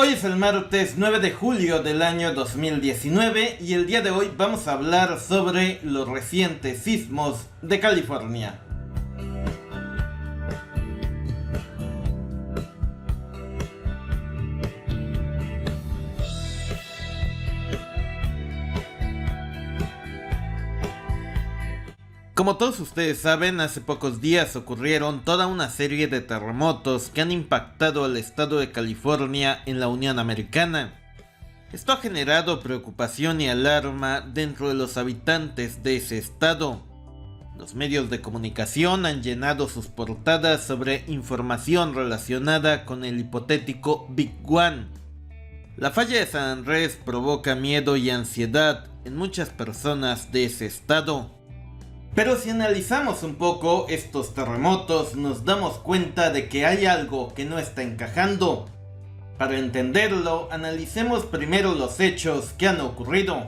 Hoy es el martes 9 de julio del año 2019 y el día de hoy vamos a hablar sobre los recientes sismos de California. Como todos ustedes saben, hace pocos días ocurrieron toda una serie de terremotos que han impactado al estado de California en la Unión Americana. Esto ha generado preocupación y alarma dentro de los habitantes de ese estado. Los medios de comunicación han llenado sus portadas sobre información relacionada con el hipotético Big One. La falla de San Andrés provoca miedo y ansiedad en muchas personas de ese estado. Pero si analizamos un poco estos terremotos, nos damos cuenta de que hay algo que no está encajando. Para entenderlo, analicemos primero los hechos que han ocurrido.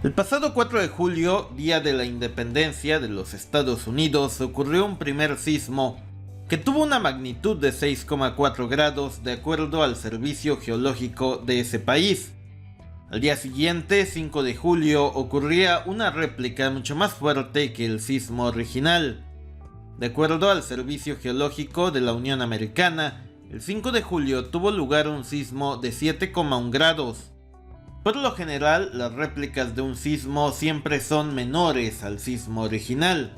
El pasado 4 de julio, día de la independencia de los Estados Unidos, ocurrió un primer sismo que tuvo una magnitud de 6,4 grados de acuerdo al Servicio Geológico de ese país. Al día siguiente, 5 de julio, ocurría una réplica mucho más fuerte que el sismo original. De acuerdo al Servicio Geológico de la Unión Americana, el 5 de julio tuvo lugar un sismo de 7,1 grados. Por lo general, las réplicas de un sismo siempre son menores al sismo original.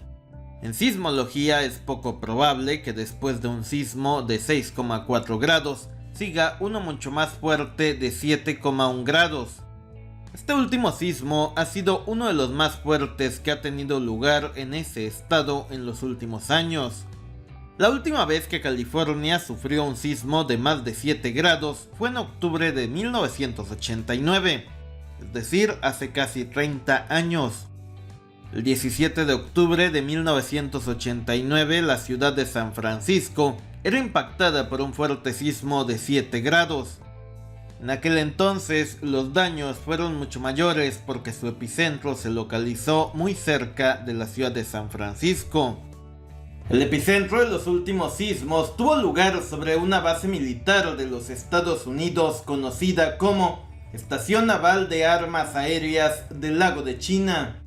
En sismología es poco probable que después de un sismo de 6,4 grados, siga uno mucho más fuerte de 7,1 grados. Este último sismo ha sido uno de los más fuertes que ha tenido lugar en ese estado en los últimos años. La última vez que California sufrió un sismo de más de 7 grados fue en octubre de 1989, es decir, hace casi 30 años. El 17 de octubre de 1989, la ciudad de San Francisco era impactada por un fuerte sismo de 7 grados. En aquel entonces, los daños fueron mucho mayores porque su epicentro se localizó muy cerca de la ciudad de San Francisco. El epicentro de los últimos sismos tuvo lugar sobre una base militar de los Estados Unidos conocida como Estación Naval de Armas Aéreas del Lago de China.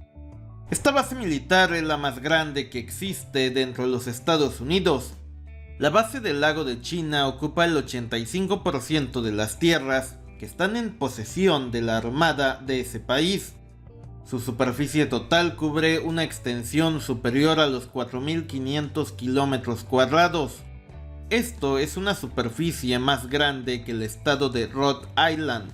Esta base militar es la más grande que existe dentro de los Estados Unidos. La base del lago de China ocupa el 85% de las tierras que están en posesión de la armada de ese país. Su superficie total cubre una extensión superior a los 4.500 kilómetros cuadrados. Esto es una superficie más grande que el estado de Rhode Island.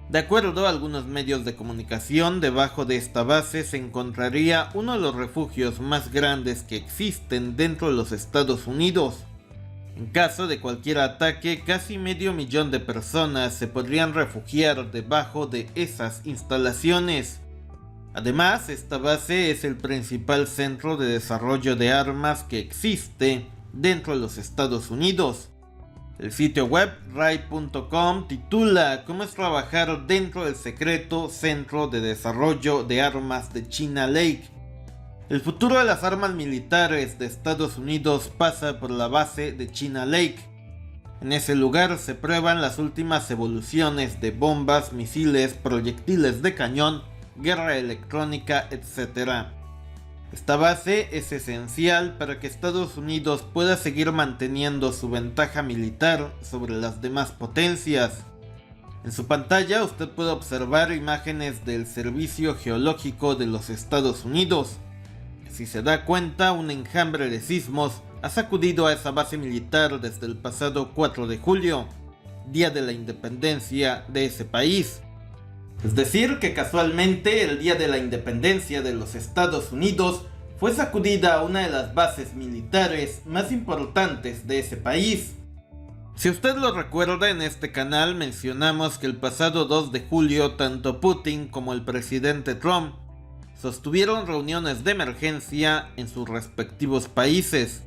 De acuerdo a algunos medios de comunicación, debajo de esta base se encontraría uno de los refugios más grandes que existen dentro de los Estados Unidos. En caso de cualquier ataque, casi 500,000 de personas se podrían refugiar debajo de esas instalaciones. Además, esta base es el principal centro de desarrollo de armas que existe dentro de los Estados Unidos. El sitio web RAI.com titula "¿Cómo es trabajar dentro del secreto Centro de Desarrollo de Armas de China Lake?". El futuro de las armas militares de Estados Unidos pasa por la base de China Lake. En ese lugar se prueban las últimas evoluciones de bombas, misiles, proyectiles de cañón, guerra electrónica, etc. Esta base es esencial para que Estados Unidos pueda seguir manteniendo su ventaja militar sobre las demás potencias. En su pantalla usted puede observar imágenes del Servicio Geológico de los Estados Unidos. Si se da cuenta, un enjambre de sismos ha sacudido a esa base militar desde el pasado 4 de julio, día de la independencia de ese país. Es decir, que casualmente el día de la independencia de los Estados Unidos fue sacudida una de las bases militares más importantes de ese país. Si usted lo recuerda, en este canal mencionamos que el pasado 2 de julio tanto Putin como el presidente Trump sostuvieron reuniones de emergencia en sus respectivos países.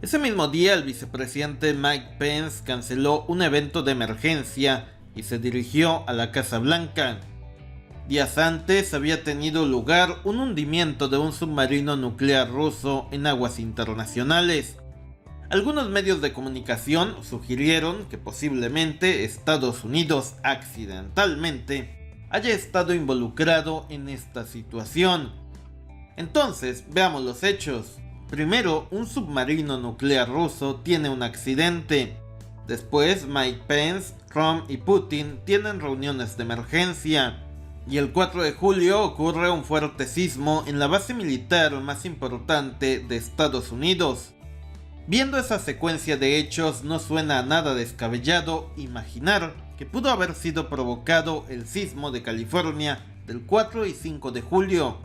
Ese mismo día el vicepresidente Mike Pence canceló un evento de emergencia y se dirigió a la Casa Blanca. Días antes había tenido lugar un hundimiento de un submarino nuclear ruso en aguas internacionales. Algunos medios de comunicación sugirieron que posiblemente Estados Unidos accidentalmente haya estado involucrado en esta situación. Entonces, veamos los hechos. Primero, un submarino nuclear ruso tiene un accidente. Después, Mike Pence, Trump y Putin tienen reuniones de emergencia. Y el 4 de julio ocurre un fuerte sismo en la base militar más importante de Estados Unidos. Viendo esa secuencia de hechos, no suena a nada descabellado imaginar que pudo haber sido provocado el sismo de California del 4 y 5 de julio.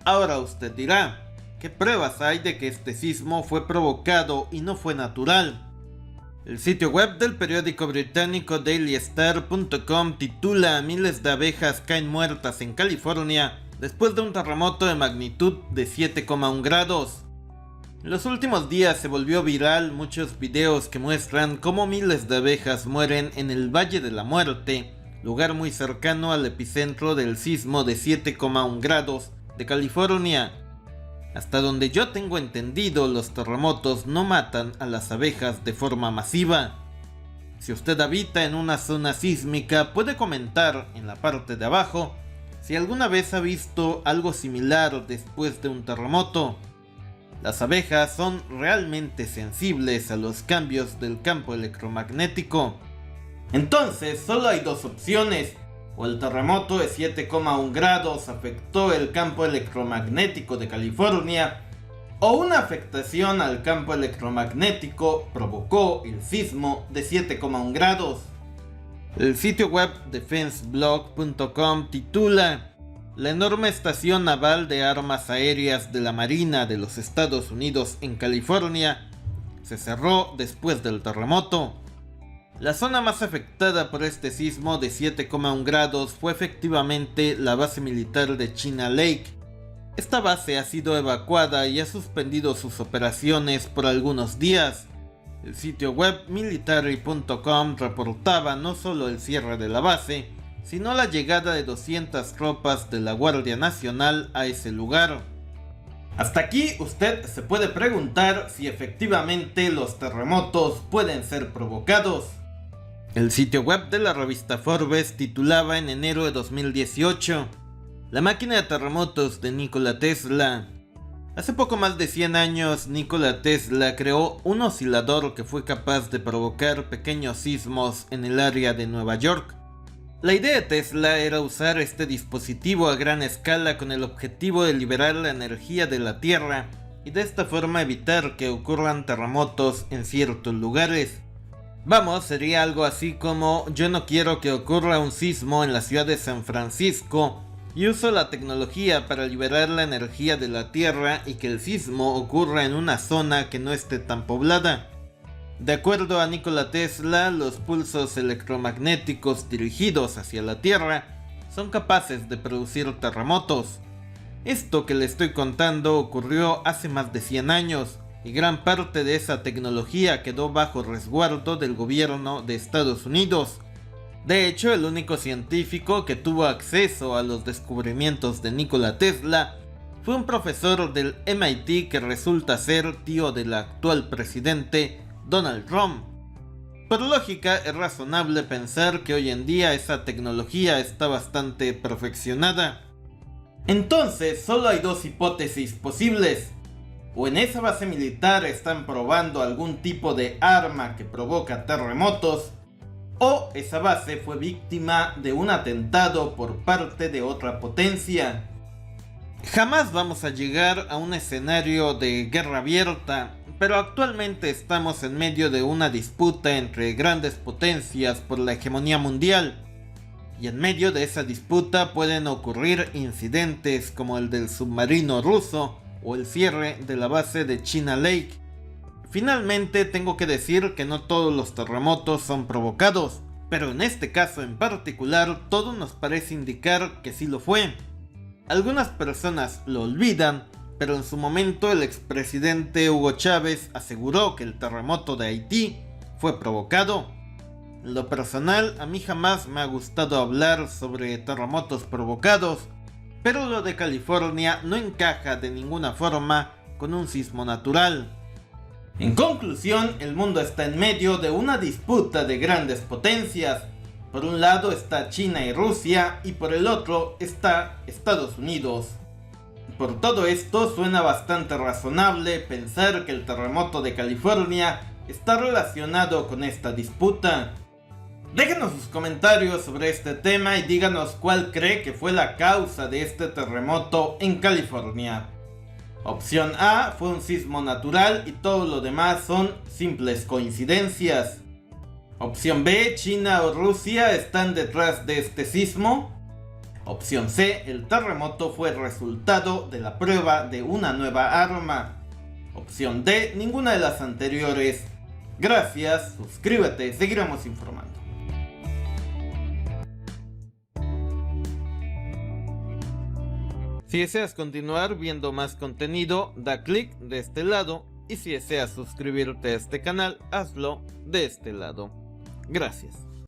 Ahora usted dirá, ¿qué pruebas hay de que este sismo fue provocado y no fue natural? El sitio web del periódico británico dailystar.com titula: miles de abejas caen muertas en California después de un terremoto de magnitud de 7,1 grados. En los últimos días se volvió viral muchos videos que muestran cómo miles de abejas mueren en el Valle de la Muerte, lugar muy cercano al epicentro del sismo de 7,1 grados de California. Hasta donde yo tengo entendido, los terremotos no matan a las abejas de forma masiva. Si usted habita en una zona sísmica, puede comentar en la parte de abajo si alguna vez ha visto algo similar después de un terremoto. Las abejas son realmente sensibles a los cambios del campo electromagnético. Entonces, solo hay dos opciones. O el terremoto de 7,1 grados afectó el campo electromagnético de California, o una afectación al campo electromagnético provocó el sismo de 7,1 grados. El sitio web defenseblog.com titula: la enorme estación naval de armas aéreas de la Marina de los Estados Unidos en California se cerró después del terremoto. La zona más afectada por este sismo de 7,1 grados fue efectivamente la base militar de China Lake. Esta base ha sido evacuada y ha suspendido sus operaciones por algunos días. El sitio web military.com reportaba no solo el cierre de la base, sino la llegada de 200 tropas de la Guardia Nacional a ese lugar. Hasta aquí usted se puede preguntar si efectivamente los terremotos pueden ser provocados. El sitio web de la revista Forbes titulaba en enero de 2018: la máquina de terremotos de Nikola Tesla. Hace poco más de 100 años, Nikola Tesla creó un oscilador que fue capaz de provocar pequeños sismos en el área de Nueva York. La idea de Tesla era usar este dispositivo a gran escala con el objetivo de liberar la energía de la Tierra y de esta forma evitar que ocurran terremotos en ciertos lugares. Vamos, sería algo así como: yo no quiero que ocurra un sismo en la ciudad de San Francisco y uso la tecnología para liberar la energía de la Tierra y que el sismo ocurra en una zona que no esté tan poblada. De acuerdo a Nikola Tesla, los pulsos electromagnéticos dirigidos hacia la Tierra son capaces de producir terremotos. Esto que le estoy contando ocurrió hace más de 100 años. Y gran parte de esa tecnología quedó bajo resguardo del gobierno de Estados Unidos. De hecho, el único científico que tuvo acceso a los descubrimientos de Nikola Tesla fue un profesor del MIT que resulta ser tío del actual presidente Donald Trump. Por lógica, es razonable pensar que hoy en día esa tecnología está bastante perfeccionada. Entonces, solo hay dos hipótesis posibles. O en esa base militar están probando algún tipo de arma que provoca terremotos, o esa base fue víctima de un atentado por parte de otra potencia. Jamás vamos a llegar a un escenario de guerra abierta, pero actualmente estamos en medio de una disputa entre grandes potencias por la hegemonía mundial. Y en medio de esa disputa pueden ocurrir incidentes como el del submarino ruso o el cierre de la base de China Lake. Finalmente tengo que decir que no todos los terremotos son provocados, pero en este caso en particular todo nos parece indicar que sí lo fue. Algunas personas lo olvidan, pero en su momento el expresidente Hugo Chávez aseguró que el terremoto de Haití fue provocado. En lo personal, a mí jamás me ha gustado hablar sobre terremotos provocados, pero lo de California no encaja de ninguna forma con un sismo natural. En conclusión, el mundo está en medio de una disputa de grandes potencias. Por un lado está China y Rusia y por el otro está Estados Unidos. Por todo esto suena bastante razonable pensar que el terremoto de California está relacionado con esta disputa. Déjenos sus comentarios sobre este tema y díganos cuál cree que fue la causa de este terremoto en California. Opción A fue un sismo natural y todo lo demás son simples coincidencias. Opción B, China o Rusia están detrás de este sismo. Opción C, el terremoto fue resultado de la prueba de una nueva arma. Opción D, ninguna de las anteriores. Gracias, suscríbete, seguiremos informando. Si deseas continuar viendo más contenido, da clic de este lado, y si deseas suscribirte a este canal, hazlo de este lado. Gracias.